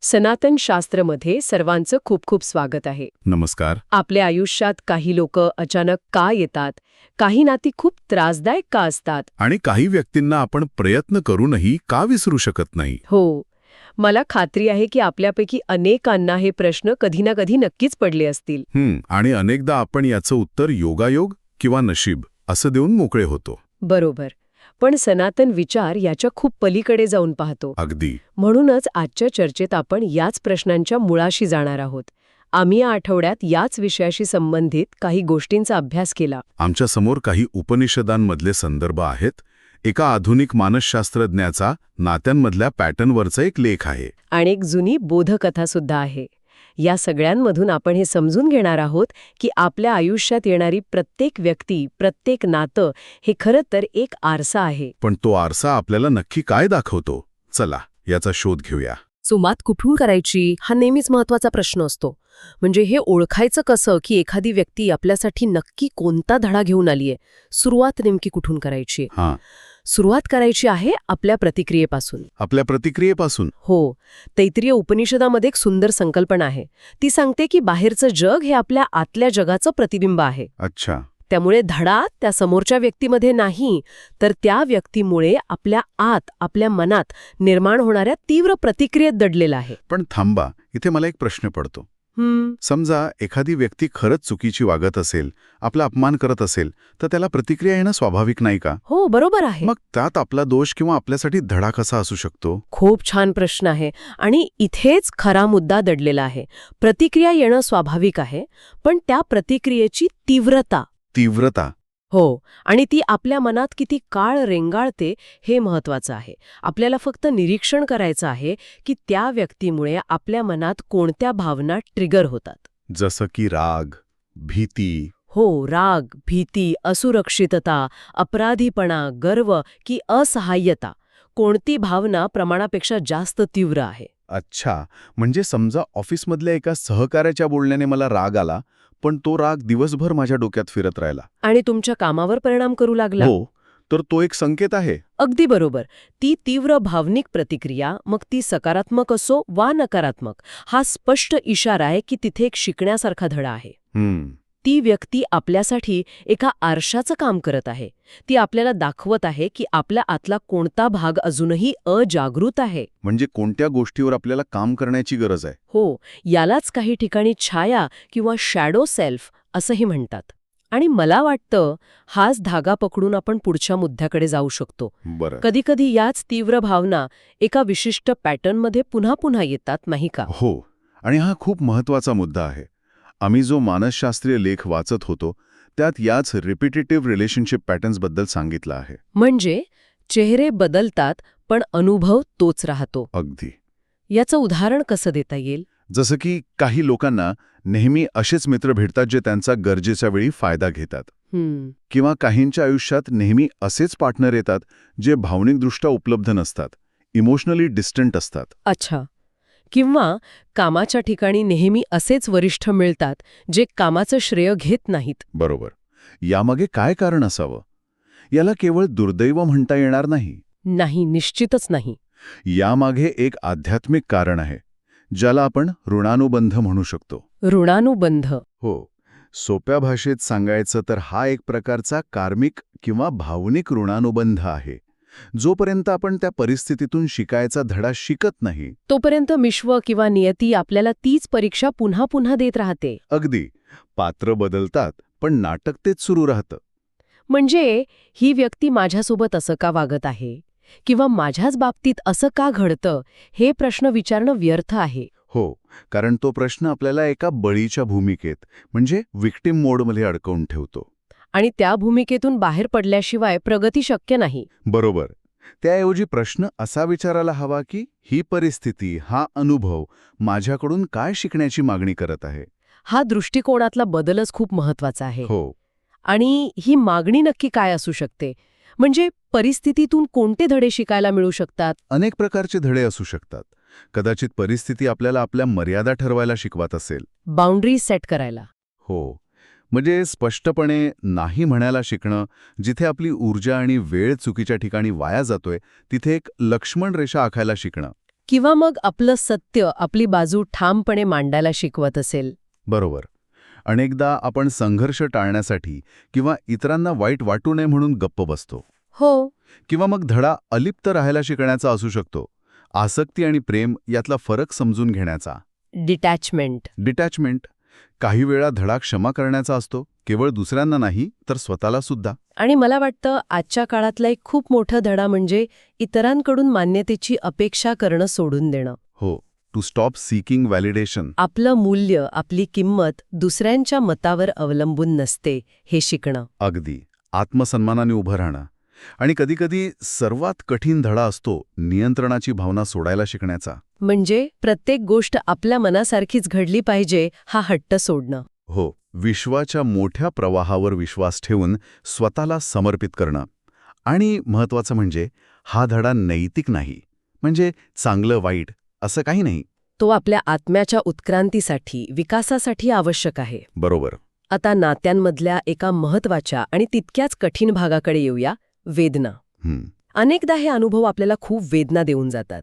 सनातन शास्त्रमध्ये सर्वांचं खूप खूप स्वागत आहे. नमस्कार. आपल्या आयुष्यात काही लोक अचानक का येतात, काही नाती खूप त्रासदायक का असतात. आणि काही व्यक्तींना आपण प्रयत्न करूनही का विसरू शकत नाही? हो, मला खात्री आहे की आपल्यापैकी अनेकांना हे प्रश्न कधी ना कधी नक्कीच पडले असतील. आणि अनेकदा आपण याचं उत्तर योगायोग किंवा नशीब असं देऊन मोकळे होतो. बरोबर. पण सनातन विचार याच्या खूप पलीकडे जाऊन पाहतो. अगदी. म्हणूनच आजच्या चर्चेत आपण याच प्रश्नांच्या मुळाशी जाणार आहोत. आम्ही या आठवड्यात याच विषयाशी संबंधित काही गोष्टींचा अभ्यास केला. आमच्या समोर काही उपनिषदांमधले संदर्भ आहेत. एका आधुनिक मानसशास्त्रज्ञाचा नात्यांमधल्या पॅटर्नवरचा एक लेख आहे. आणि एक जुनी बोधकथा सुद्धा आहे. या सगळ्यांमधून आपण हे समजून घेणार आहोत की आपल्या आयुष्यात येणारी प्रत्येक व्यक्ती, प्रत्येक नातं हे खरं तर एक आरसा आहे. पण तो आरसा आपल्याला नक्की काय दाखवतो? चला, याचा शोध घेऊया. सुरुवात कुठून करायची हा नेहमीच महत्वाचा प्रश्न असतो. म्हणजे हे ओळखायचं कसं की एखादी व्यक्ती आपल्यासाठी नक्की कोणता धडा घेऊन आलीये? सुरुवात नेमकी कुठून करायची? सुरुवात करायची आहे आपल्या प्रतिक्रियेपासून. आपल्या प्रतिक्रियेपासून? हो. तैत्तिरीय उपनिषदामध्ये एक सुंदर संकल्पना आहे. ती सांगते की बाहेरचं जग हे आपल्या आतल्या जगाचं प्रतिबिंब आहे. अच्छा. त्यामुळे धडा त्या समोरच्या व्यक्तीमध्ये नाही, तर त्या व्यक्तीमुळे आपल्या आत, आपल्या मनात निर्माण होणाऱ्या तीव्र प्रतिक्रियेत दडलेला आहे. पण थांबा, इथे मला एक प्रश्न पडतो. समजा एखादी व्यक्ती खरंच चुकीची वागत असेल, आपला अपमान करत असेल, तर त्याला प्रतिक्रिया येणं स्वाभाविक नाही का? हो, बरोबर आहे. मग त्यात आपला दोष किंवा आपल्यासाठी धडा कसा असू शकतो? खूप छान प्रश्न आहे. आणि इथेच खरा मुद्दा दडलेला आहे. प्रतिक्रिया येणं स्वाभाविक आहे, पण त्या प्रतिक्रियेची तीव्रता. हो, आणि ती आपल्या मनात किती काळ रेंगाळते हे महत्वाचं आहे. आपल्याला फक्त निरीक्षण करायचं आहे की त्या व्यक्तीमुळे आपल्या मनात कोणत्या भावना ट्रिगर होतात. जसं की राग, भीती. हो, राग, भीती, असुरक्षितता, अपराधीपणा, गर्व की असहाय्यता. कोणती भावना प्रमाणापेक्षा जास्त तीव्र आहे? अच्छा, म्हणजे समजा ऑफिसमधल्या एका सहकार्याच्या बोलण्याने मला राग आला, पण तो राग दिवसभर माझ्या डोक्यात फिरत राहिला. आणि तुमच्या कामावर परिणाम करू लागला? हो, तर तो एक संकेत आहे. अगदी बरोबर. ती तीव्र भावनिक प्रतिक्रिया, मग ती सकारात्मक असो वा नकारात्मक, हा स्पष्ट इशारा आहे की तिथे एक शिकण्यासारखा धडा आहे. ती व्यक्ती आपल्यासाठी एका आरशाचं काम करत आहे. ती आपल्याला दाखवत आहे की आपल्या आतला कोणता भाग अजूनही अजागृत आहे. म्हणजे कोणत्या गोष्टीवर आपल्याला काम करण्याची गरज आहे. हो, यालाच काही ठिकाणी छाया किंवा शॅडो सेल्फ असंही म्हणतात. आणि मला वाटतं हाच धागा पकडून आपण पुढच्या मुद्द्याकडे जाऊ शकतो. कधीकधी याच तीव्र भावना एका विशिष्ट पॅटर्नमध्ये पुन्हा पुन्हा येतात, नाही का? हो, आणि हा खूप महत्वाचा मुद्दा आहे. आम्ही जो मानसशास्त्रीय लेख वाचत होतो त्यात याच रिपिटेटिव्ह रिलेशनशिप पॅटर्न्सबद्दल सांगितलं आहे. म्हणजे चेहरे बदलतात पण अनुभव तोच राहतो. अगदी. याचं उदाहरण कसं देता येईल? जसं की काही लोकांना नेहमी असेच मित्र भेटतात जे त्यांचा गरजेच्या वेळी फायदा घेतात. किंवा काहींच्या आयुष्यात नेहमी असेच पार्टनर येतात जे भावनिकदृष्ट्या उपलब्ध नसतात, इमोशनली डिस्टंट असतात. अच्छा. किंवा कामाच्या ठिकाणी नेहमी असेच वरिष्ठ मिळतात जे कामाचं श्रेय घेत नाहीत. बरोबर. यामागे काय कारण असावं? याला केवळ दुर्दैव म्हणता येणार नाही. नाही, निश्चितच नाही. यामागे एक आध्यात्मिक कारण आहे, ज्याला आपण ऋणानुबंध म्हणू शकतो. ऋणानुबंध? हो. सोप्या भाषेत सांगायचं तर हा एक प्रकारचा कार्मिक किंवा भावनिक ऋणानुबंध आहे. जोपर्यंत आपण त्या परिस्थितीतून शिकायचा धडा शिकत नाही, तोपर्यंत विश्व किंवा नियती आपल्याला तीच परीक्षा पुन्हा पुन्हा देत राहते. अगदी. पात्र बदलतात, पण नाटक तेच सुरू राहतं. म्हणजे ही व्यक्ती माझ्यासोबत असं का वागत आहे किंवा माझ्याच बाबतीत असं का घडतं, हे प्रश्न विचारणं व्यर्थ आहे. हो, कारण तो प्रश्न आपल्याला एका बळीच्या भूमिकेत म्हणजे विक्टिम मोडमध्ये अडकवून ठेवतो. आणि त्या भूमिकेतून बाहेर पडल्याशिवाय प्रगती शक्य नाही. बरोबर. त्याऐवजी प्रश्न असा विचारायला हवा की ही परिस्थिती, हा अनुभव माझ्याकडून काय शिकण्याची मागणी करत आहे. हा दृष्टिकोनातला बदलच खूप महत्वाचा आहे. हो. आणि ही मागणी नक्की काय असू शकते? म्हणजे परिस्थितीतून कोणते धडे शिकायला मिळू शकतात? अनेक प्रकारचे धडे असू शकतात. कदाचित परिस्थिती आपल्याला आपल्या मर्यादा ठरवायला शिकवत असेल. बाउंड्री सेट करायला. हो, म्हणजे स्पष्टपणे नाही म्हणायला शिकणं. जिथे आपली ऊर्जा आणि वेळ चुकीच्या ठिकाणी वाया जातोय तिथे एक लक्ष्मण रेषा आखायला शिकणं. किंवा मग आपलं सत्य, आपली बाजू ठामपणे मांडायला शिकवत असेल. बरोबर. अनेकदा आपण संघर्ष टाळण्यासाठी किंवा इतरांना वाईट वाटू नये म्हणून गप्प बसतो. हो. किंवा मग धडा अलिप्त राहायला शिकण्याचा असू शकतो. आसक्ती आणि प्रेम यातला फरक समजून घेण्याचा. डिटॅचमेंट. काही वेळा धडा क्षमा करण्याचा असतो, केवळ दुसऱ्यांना नाही तर स्वतःला सुद्धा. आणि मला वाटतं आजच्या काळातला एक खूप मोठा धडा म्हणजे इतरांकडून मान्यतेची अपेक्षा करणं सोडून देणं. हो, टू स्टॉप सीकिंग व्हॅलिडेशन. आपलं मूल्य, आपली किंमत दुसऱ्यांच्या मतावर अवलंबून नसते हे शिकणं. अगदी. आत्मसन्मानाने उभं राहणं. आणि कधीकधी सर्वात कठीण धडा असतो नियंत्रणाची भावना सोडायला शिकण्याचा. म्हणजे प्रत्येक गोष्ट आपल्या मनासारखीच घडली पाहिजे हा हट्ट सोडणं. हो, विश्वाच्या मोठ्या प्रवाहावर विश्वास ठेवून स्वतःला समर्पित करणं. आणि महत्त्वाचं म्हणजे हा धडा नैतिक नाही, म्हणजे चांगलं वाईट असं काही नाही. तो आपल्या आत्म्याच्या उत्क्रांतीसाठी, विकासासाठी आवश्यक आहे. बरोबर. आता नात्यांमधल्या एका महत्त्वाच्या आणि तितक्याच कठीण भागाकडे येऊया, वेदना. अनेकदा हे अनुभव आपल्याला खूप वेदना देऊन जातात.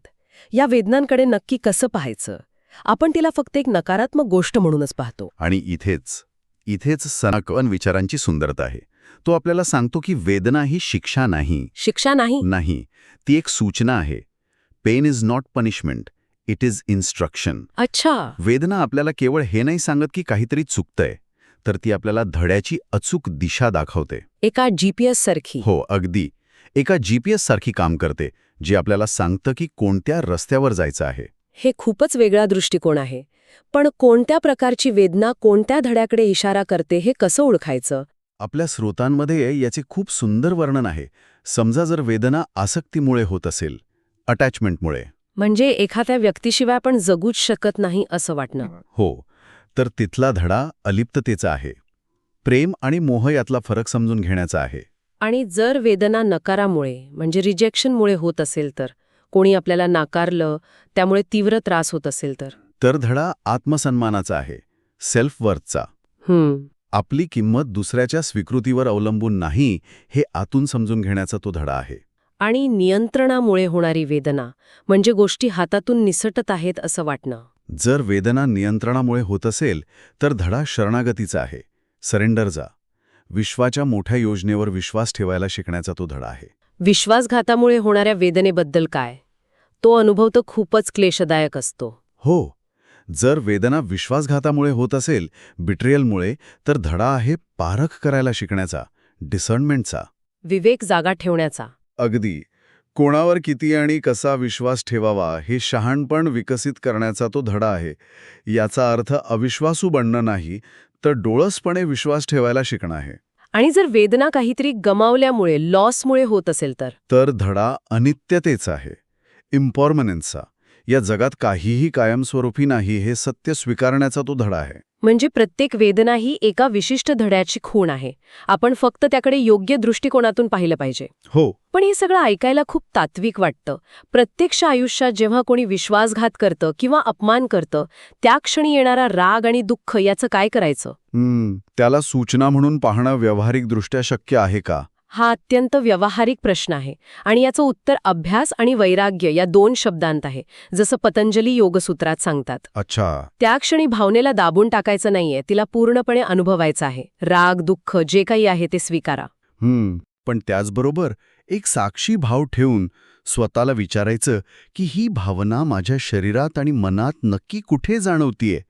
या वेदनांकडे नक्की कसं पाहायचं? आपण तिला फक्त एक नकारात्मक गोष्ट म्हणूनच पाहतो. आणि इथेच सनातन विचारांची सुंदरता आहे. तो आपल्याला सांगतो की वेदना ही शिक्षा नाही. शिक्षा नाही. ती एक सूचना आहे. Pain is not punishment, it is instruction. अच्छा. वेदना आपल्याला केवळ हे नाही सांगत की काहीतरी चुकतंय, तर ती आपल्याला धड्याची अचूक दिशा दाखवते. एका GPS सारखी. हो, अगदी. एका GPS सारखी काम करते, जी आपल्याला सांगतं की कोणत्या रस्त्यावर जायचं आहे. हे खूपच वेगळा दृष्टिकोन आहे. पण कोणत्या प्रकारची वेदना कोणत्या धड्याकडे इशारा करते हे कसं ओळखायचं? आपल्या स्रोतांमध्ये याचे खूप सुंदर वर्णन आहे. समजा जर वेदना आसक्तीमुळे होत असेल, अटॅचमेंटमुळे, म्हणजे एखाद्या व्यक्तीशिवाय आपण जगूच शकत नाही असं वाटणं. हो, तर तिथला धडा अलिप्ततेचा आहे. प्रेम आणि मोह यातला फरक समजून घेण्याचा आहे. आणि जर वेदना नकारामुळे म्हणजे रिजेक्शनमुळे होत असेल तर, कोणी आपल्याला नाकारलं, त्यामुळे तीव्र त्रास होत असेल तर धडा आत्मसन्मानाचा आहे, सेल्फ वर्थचा. आपली किंमत दुसऱ्याच्या स्वीकृतीवर अवलंबून नाही हे आतून समजून घेण्याचा तो धडा आहे. आणि नियंत्रणामुळे होणारी वेदना म्हणजे गोष्टी हातातून निसटत आहेत असं वाटणं. जर वेदना नियंत्रणामुळे होत असेल तर धडा शरणागतीचा आहे, सरेंडरचा. विश्वाच्या मोठ्या योजनेवर विश्वास ठेवायला शिकण्याचा तो धडा आहे. विश्वासघातामुळे होणाऱ्या वेदनेबद्दल काय? तो अनुभव तर खूपच क्लेशदायक असतो. हो, जर वेदना विश्वासघातामुळे होत असेल, बिट्रियलमुळे, तर धडा आहे पारख करायला शिकण्याचा, डिसर्नमेंटचा. विवेक जागा ठेवण्याचा. अगदी. कोणावर किती आणि कसा विश्वास ठेवावा हे शहाणपण विकसित करण्याचा तो धडा आहे. याचा अर्थ अविश्वासू बनणं नाही, तर डोळसपणे विश्वास ठेवायला शिकणं आहे. आणि जर वेदना काहीतरी गमावल्यामुळे, लॉसमुळे होत असेल तर धडा अनित्यतेचा आहे, इम्पॉर्मनन्सचा. या जगात काहीही कायमस्वरूपी नाही हे सत्य स्वीकारण्याचा तो धडा आहे. म्हणजे प्रत्येक वेदना ही एका विशिष्ट धड्याची खूण आहे. आपण फक्त त्याकडे योग्य दृष्टिकोनातून पाहिलं पाहिजे. हो. पण हे सगळं ऐकायला खूप तात्विक वाटतं. प्रत्यक्ष आयुष्यात जेव्हा कोणी विश्वासघात करतं किंवा अपमान करतं, त्या क्षणी येणारा राग आणि दुःख याचं काय करायचं? त्याला सूचना म्हणून पाहणं व्यावहारिकदृष्ट्या शक्य आहे का? हा अत्यंत व्यावहारिक प्रश्न आहे. आणि याचं उत्तर अभ्यास आणि वैराग्य या 2 शब्दांत आहे, जसं पतंजली योगसूत्रात सांगतात. अच्छा. त्या क्षणी भावनेला दाबून टाकायचं नाहीये, तिला पूर्णपणे अनुभवायचं आहे. राग, दुःख जे काही आहे ते स्वीकारा. पण त्याचबरोबर एक साक्षी भाव ठेवून स्वतःला विचारायचं की ही भावना माझ्या शरीरात आणि मनात नक्की कुठे जाणवतीये?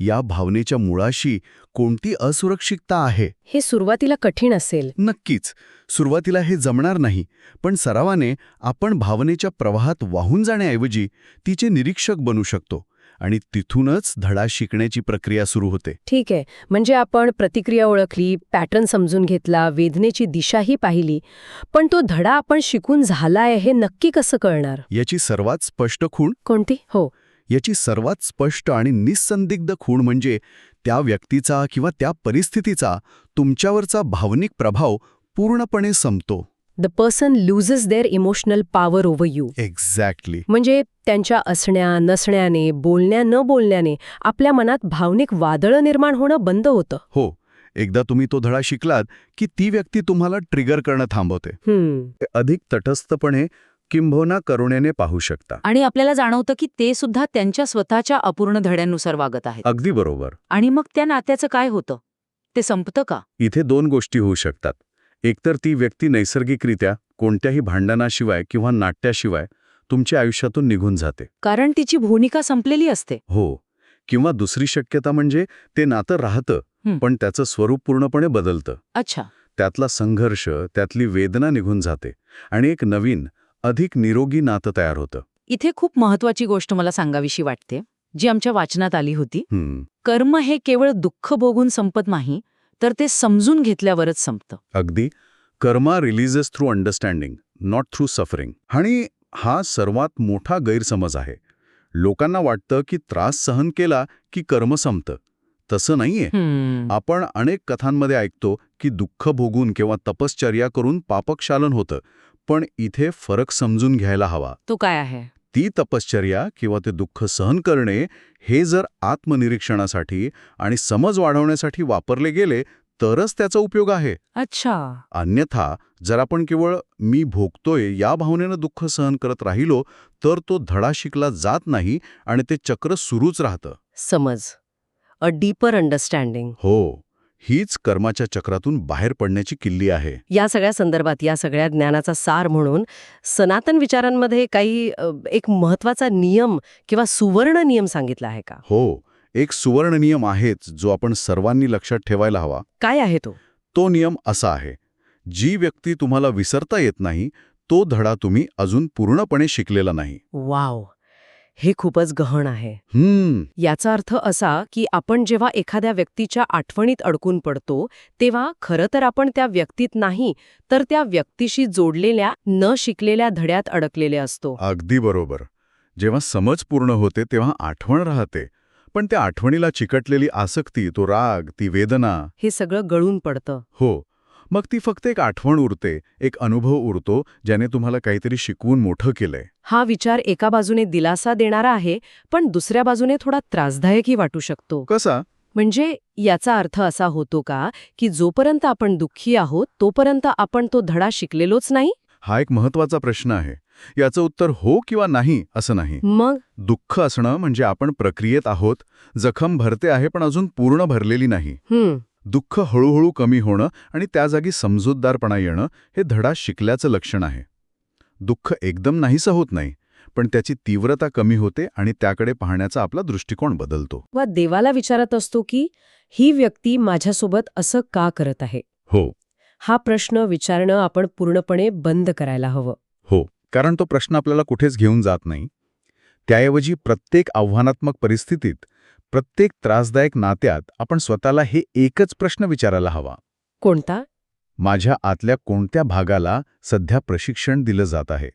या भावनेच्या मुळाशी कोणती असुरक्षितता आहे? हे सुरुवातीला कठीण असेल. नक्कीच. सुरुवातीला हे जमणार नाही, पण सरावाने आपण भावनेच्या प्रवाहात वाहून जाण्याऐवजी तिचे निरीक्षक बनू शकतो. आणि तिथूनच धडा शिकण्याची प्रक्रिया सुरू होते. ठीक आहे. म्हणजे आपण प्रतिक्रिया ओळखली, पॅटर्न समजून घेतला, वेदनेची दिशाही पाहिली, पण तो धडा आपण शिकून झालाय हे नक्की कसं कळणार? याची सर्वात स्पष्ट खूण कोणती? हो. याची सर्वात स्पष्ट आणि निस्संदिग्ध खूण म्हणजे त्या व्यक्तीचा किंवा त्या परिस्थितीचा तुमच्यावरचा भावनिक प्रभाव पूर्णपणे संपतो. The person loses their emotional power over you. Exactly. म्हणजे त्यांच्या असण्या नसण्याने, बोलण्या न बोलण्याने आपल्या मनात भावनिक वादळं निर्माण होणं बंद होतं. हो. एकदा तुम्ही तो धडा शिकलात की ती व्यक्ती तुम्हाला ट्रिगर करणं थांबवते. अधिक तटस्थपणे किंबहुना करुणेने पाहू शकता. आणि आपल्याला जाणवतं की ते सुद्धा त्यांच्या स्वतःच्या अपूर्ण धड्यांनुसार वागत आहेत. अगदी बरोबर. आणि मग त्या नात्याचं काय होतं? ते संपतं का? इथे 2 गोष्टी होऊ शकतात. एकतर ती व्यक्ती नैसर्गिकरित्या कोणत्याही भांडणाशिवाय किंवा नाट्याशिवाय तुमच्या आयुष्यातून निघून जाते. कारण तिची भूमिका संपलेली असते. हो. किंवा दुसरी शक्यता म्हणजे ते नातं राहतं, पण त्याचं स्वरूप पूर्णपणे बदलतं. अच्छा. त्यातला संघर्ष, त्यातली वेदना निघून जाते आणि एक नवीन, अधिक निरोगी नातं तयार होतं. इथे खूप महत्वाची गोष्ट मला सांगावीशी वाटते, जी आमच्या वाचनात आली होती. कर्म हे केवळ दुःख भोगून संपत नाही, तर ते समजून घेतल्यावरच संपतं. अगदी. Karma releases through understanding, not through suffering. आणि हा सर्वात मोठा गैरसमज आहे. लोकांना वाटतं की त्रास सहन केला की कर्म संपतं. तसं नाहीये. आपण अनेक कथांमध्ये ऐकतो की दुःख भोगून किंवा तपश्चर्या करून पापक्षालन होतं. पण इथे फरक समजून घ्यायला हवा. तो काय आहे? ती तपश्चर्या किंवा ते दुःख सहन करणे हे जर आत्मनिरीक्षणासाठी आणि समज वाढवण्यासाठी वापरले गेले तरच त्याचा उपयोग आहे. अच्छा. अन्यथा जर आपण केवळ मी भोगतोय या भावनेनं दुःख सहन करत राहिलो तर तो धडा शिकला जात नाही आणि ते चक्र सुरूच राहतं. समज. A deeper understanding. हो. हीच कर्माच्या चक्रातून बाहेर पडण्याची किल्ली आहे. या सगळ्या संदर्भात, या सगळ्या ज्ञानाचा सार म्हणून सनातन विचारांमध्ये काही एक महत्वाचा नियम किंवा सुवर्ण नियम सांगितला आहे का? हो. एक सुवर्ण नियम आहेच जो आपण सर्वांनी लक्षात ठेवायला हवा. काय आहे तो? तो नियम असा आहे, जी व्यक्ती तुम्हाला विसरता येत नाही तो धडा तुम्ही अजून पूर्णपणे शिकलेला नाही. वाव, हे खूपच गहन आहे. याचा अर्थ असा की आपण जेव्हा एखाद्या व्यक्तीच्या आठवणीत अडकून पडतो तेव्हा खरं तर आपण त्या व्यक्तीत नाही तर त्या व्यक्तीशी जोडलेल्या न शिकलेल्या धड्यात अडकलेले असतो. अगदी बरोबर. जेव्हा समज पूर्ण होते तेव्हा आठवण राहते, पण त्या आठवणीला चिकटलेली आसक्ती, तो राग, ती वेदना, हे सगळं गळून पडतं. हो. मग ती फक्त एक आठवण उरते, एक अनुभव उरतो ज्याने तुम्हाला काहीतरी शिकवून मोठं केलंय. हा विचार एका बाजूने दिलासा देणारा आहे, पण दुसऱ्या बाजूने थोडा त्रासदायकही वाटू शकतो. कसा? म्हणजे याचा अर्थ असा होतो का की जोपर्यंत आपण दुःखी आहोत तोपर्यंत आपण तो धडा शिकलेलोच नाही? हा एक महत्वाचा प्रश्न आहे. याचं उत्तर हो किंवा नाही असं नाही. मग दुःख असणं म्हणजे आपण प्रक्रियेत आहोत, जखम भरते आहे पण अजून पूर्ण भरलेली नाही. दुःख हळूहळू कमी होणं आणि त्या जागी समजूतदारपणा येणं हे धडा शिकल्याचं लक्षण आहे. दुःख एकदम नाहीसं होत नाही, पण त्याची तीव्रता कमी होते आणि त्याकडे पाहण्याचा आपला दृष्टिकोन बदलतो. वा देवाला विचारत असतो की ही व्यक्ती माझ्यासोबत असं का करत आहे? हो. हा प्रश्न विचारणं आपण पूर्णपणे बंद करायला हवं. हो. कारण तो प्रश्न आपल्याला कुठेच घेऊन जात नाही. त्याऐवजी प्रत्येक आव्हानात्मक परिस्थितीत, प्रत्येक त्रासदायक नात्यात आपण स्वतःला हे एकच प्रश्न विचारायला हवा. कोणता? माझ्या आतल्या कोणत्या भागाला सध्या प्रशिक्षण दिलं जात आहे?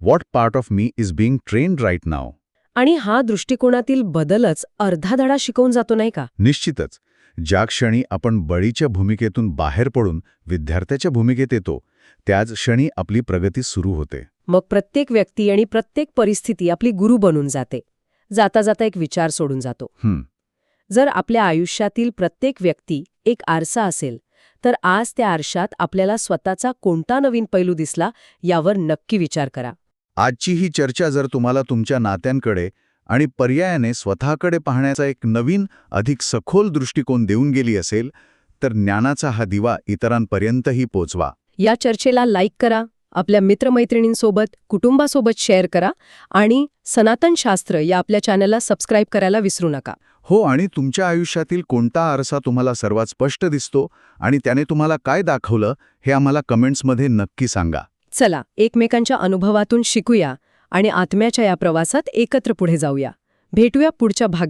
What part of me is being trained right नाव? आणि हा दृष्टिकोनातील बदलच अर्धा धडा शिकवून जातो नाही का? निश्चितच. ज्या क्षणी आपण बळीच्या भूमिकेतून बाहेर पडून विद्यार्थ्याच्या भूमिकेत येतो त्याच क्षणी आपली प्रगती सुरू होते. मग प्रत्येक व्यक्ती आणि प्रत्येक परिस्थिती आपली गुरु बनून जाते. जाता जाता एक विचार सोडून जातो. जर आपल्या आयुष्यातील प्रत्येक व्यक्ती एक आरसा असेल तर आज त्या आरशात आपल्याला स्वतःचा कोणता नवीन पैलू दिसला यावर नक्की विचार करा. आजची ही चर्चा जर तुम्हाला तुमच्या नात्यांकडे आणि पर्यायाने स्वतःकडे पाहण्याचा एक नवीन, अधिक सखोल दृष्टिकोन देऊन गेली असेल तर ज्ञानाचा हा दिवा इतरांपर्यंतही पोचवा. या चर्चेला लाईक करा, आपल्या मित्रमैत्रिणींसोबत, कुटुंबासोबत शेअर करा आणि सनातन शास्त्र या आपल्या चॅनलला सबस्क्राईब करायला विसरू नका. हो. आणि तुमच्या आयुष्यातील कोणता आरसा तुम्हाला सर्वात स्पष्ट दिसतो आणि त्याने तुम्हाला काय दाखवलं हे आम्हाला कमेंट्समध्ये नक्की सांगा. चला एकमेकांच्या अनुभवातून शिकूया आणि आत्म्याच्या या प्रवासात एकत्र पुढे जाऊया. भेटूया पुढच्या भागात.